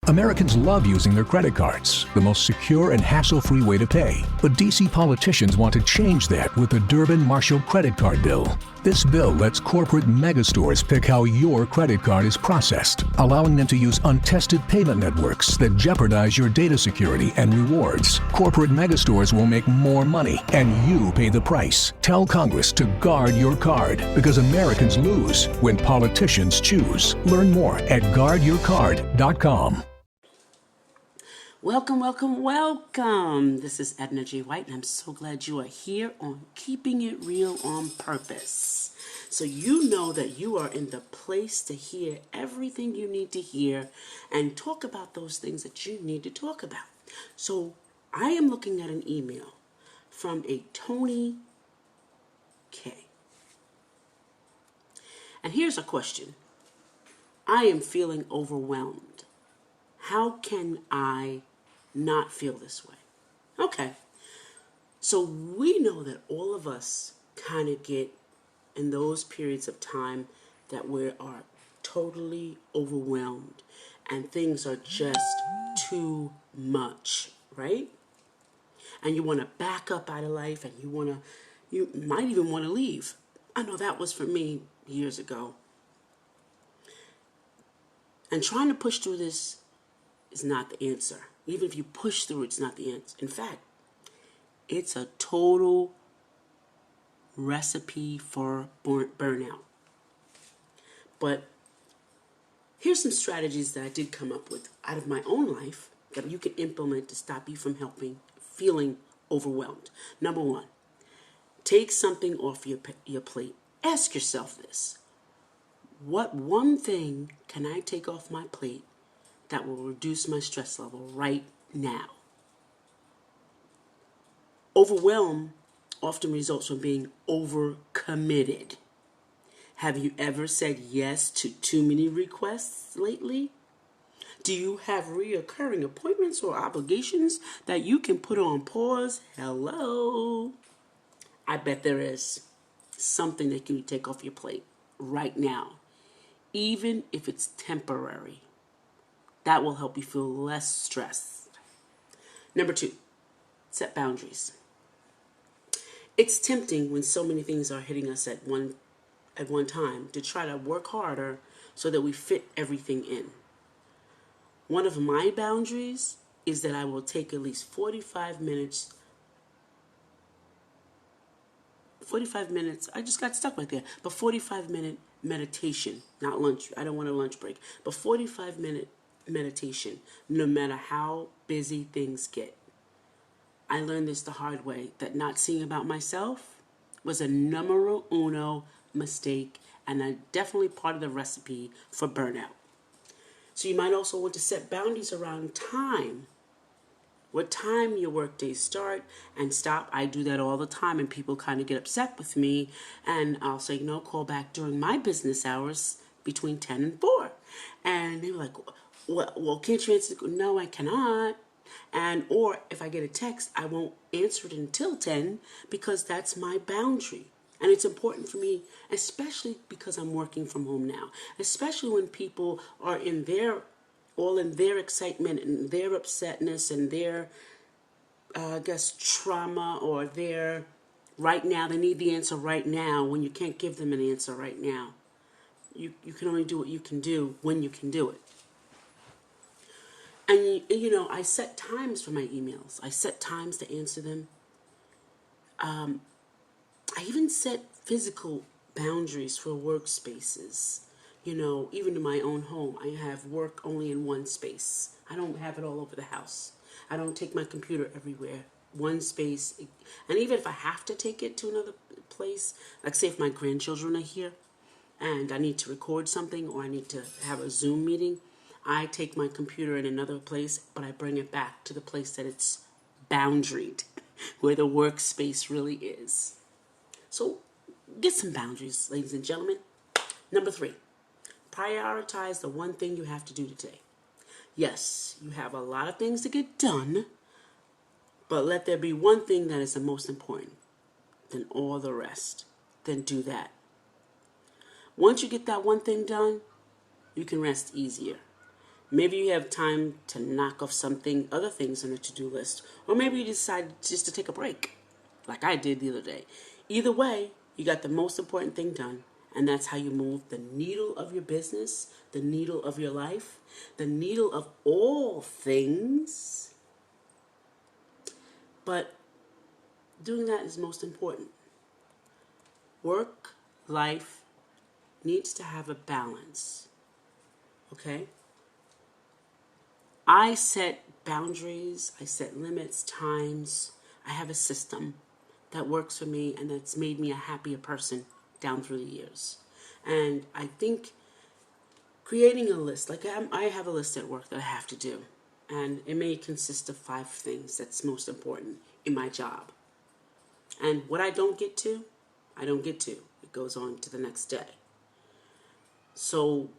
Americans love using their credit cards, the most secure and hassle-free way to pay. But DC politicians want to change that with the Durbin-Marshall credit card bill. This bill lets corporate megastores pick how your credit card is processed, allowing them to use untested payment networks that jeopardize your data security and rewards. Corporate megastores will make more money, and you pay the price. Tell Congress to guard your card, because Americans lose when politicians choose. Learn more at guardyourcard.com. Welcome, welcome, welcome. This is Edna G. White, and I'm so glad you are here on Keeping It Real on Purpose. So you know that you are in the place to hear everything you need to hear and talk about those things that you need to talk about. So I am looking at an email from a Tony K. And here's a question. I am feeling overwhelmed. How can I not feel this way? Okay, so we know that all of us kind of get in those periods of time that we are totally overwhelmed and things are just too much, right? And you want to back up out of life, and you might even want to leave. I know that was for me years ago. And trying to push through this is not the answer. Even if you push through, it's not the answer. In fact, it's a total recipe for burnout. But here's some strategies that I did come up with out of my own life that you can implement to stop you from feeling overwhelmed. Number one, take something off your plate. Ask yourself this. What one thing can I take off my plate that will reduce my stress level right now? Overwhelm often results from being overcommitted. Have you ever said yes to too many requests lately? Do you have reoccurring appointments or obligations that you can put on pause? Hello? I bet there is something that you can take off your plate right now, even if it's temporary. That will help you feel less stressed. Number two, set boundaries. It's tempting when so many things are hitting us at one time to try to work harder so that we fit everything in. One of my boundaries is that I will take at least 45 minutes. I just got stuck right there. But 45-minute meditation, not lunch. I don't want a lunch break. But 45-minute meditation, no matter how busy things get. I learned this the hard way, that not seeing about myself was a numero uno mistake, and definitely part of the recipe for burnout. So you might also want to set boundaries around time. What time your work days start and stop. I do that all the time, and people kind of get upset with me, and I'll say, call back during my business hours between 10 and 4. And they're like, well, can't you answer? No, I cannot. Or if I get a text, I won't answer it until 10 because that's my boundary. And it's important for me, especially because I'm working from home now, especially when people are in their excitement and their upsetness and their, trauma, or their right now, they need the answer right now when you can't give them an answer right now. You can only do what you can do when you can do it. And, I set times for my emails. I set times to answer them. I even set physical boundaries for workspaces. Even in my own home, I have work only in one space. I don't have it all over the house. I don't take my computer everywhere. One space. And even if I have to take it to another place, like say if my grandchildren are here and I need to record something or I need to have a Zoom meeting, I take my computer in another place, but I bring it back to the place that it's boundaried, where the workspace really is. So get some boundaries, ladies and gentlemen. Number 3, prioritize the one thing you have to do today. Yes, you have a lot of things to get done, but let there be one thing that is the most important than all the rest. Then do that. Once you get that one thing done, you can rest easier. Maybe you have time to knock off other things on the to-do list. Or maybe you decide just to take a break, like I did the other day. Either way, you got the most important thing done. And that's how you move the needle of your business, the needle of your life, the needle of all things. But doing that is most important. Work, life needs to have a balance. Okay? I set boundaries, I set limits, times. I have a system that works for me and that's made me a happier person down through the years. And I think creating a list, like I have a list at work that I have to do. And it may consist of 5 things that's most important in my job. And what I don't get to, I don't get to. It goes on to the next day. So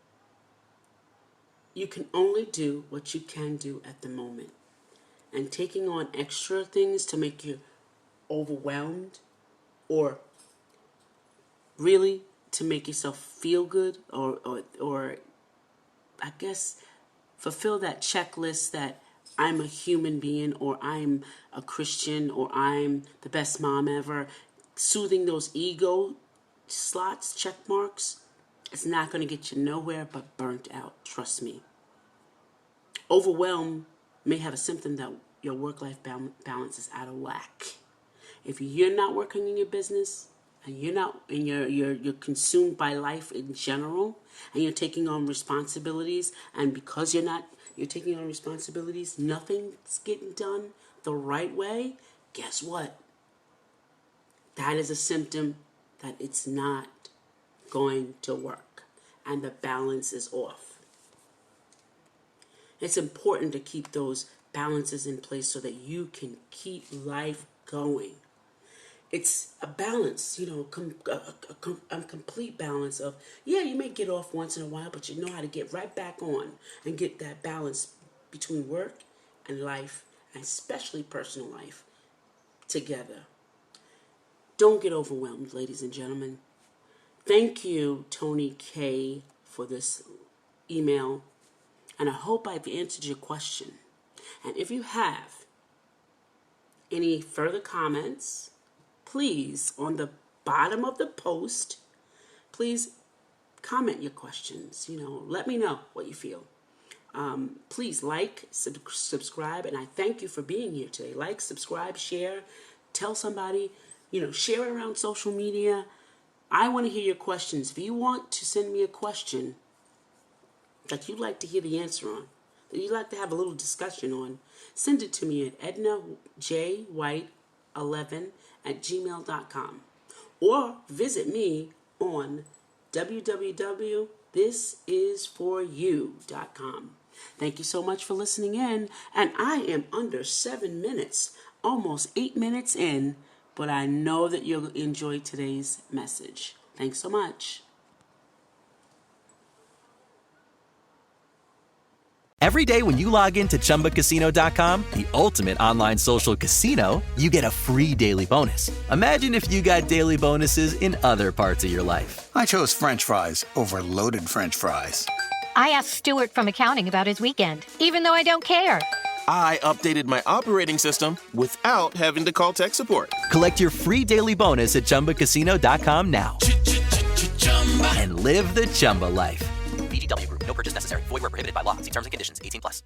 you can only do what you can do at the moment. And taking on extra things to make you overwhelmed or really to make yourself feel good or I guess fulfill that checklist that I'm a human being or I'm a Christian or I'm the best mom ever, soothing those ego slots, check marks, it's not going to get you nowhere but burnt out, trust me. Overwhelm may have a symptom that your work-life balance is out of whack. If you're not working in your business and you're consumed by life in general and you're taking on responsibilities, and because you're taking on responsibilities, nothing's getting done the right way, guess what? That is a symptom that it's not going to work and the balance is off. It's important to keep those balances in place so that you can keep life going. It's a balance, a complete balance of, you may get off once in a while, but you know how to get right back on and get that balance between work and life, and especially personal life, together. Don't get overwhelmed, ladies and gentlemen. Thank you, Tony K, for this email, and I hope I've answered your question. And if you have any further comments, please, on the bottom of the post, please comment your questions. Let me know what you feel. Please like, subscribe, and I thank you for being here today. Like, subscribe, share, tell somebody, share it around social media. I want to hear your questions. If you want to send me a question that you'd like to hear the answer on, that you'd like to have a little discussion on, send it to me at ednajwhite11@gmail.com or visit me on www.thisisforyou.com. Thank you so much for listening in, and I am under 7 minutes, almost 8 minutes in, but I know that you'll enjoy today's message. Thanks so much. Every day when you log into ChumbaCasino.com, the ultimate online social casino, you get a free daily bonus. Imagine if you got daily bonuses in other parts of your life. I chose French fries over loaded French fries. I asked Stuart from accounting about his weekend, even though I don't care. I updated my operating system without having to call tech support. Collect your free daily bonus at ChumbaCasino.com now. And live the Chumba life. VGW Group. No purchase necessary. Void where prohibited by law. See terms and conditions. 18+.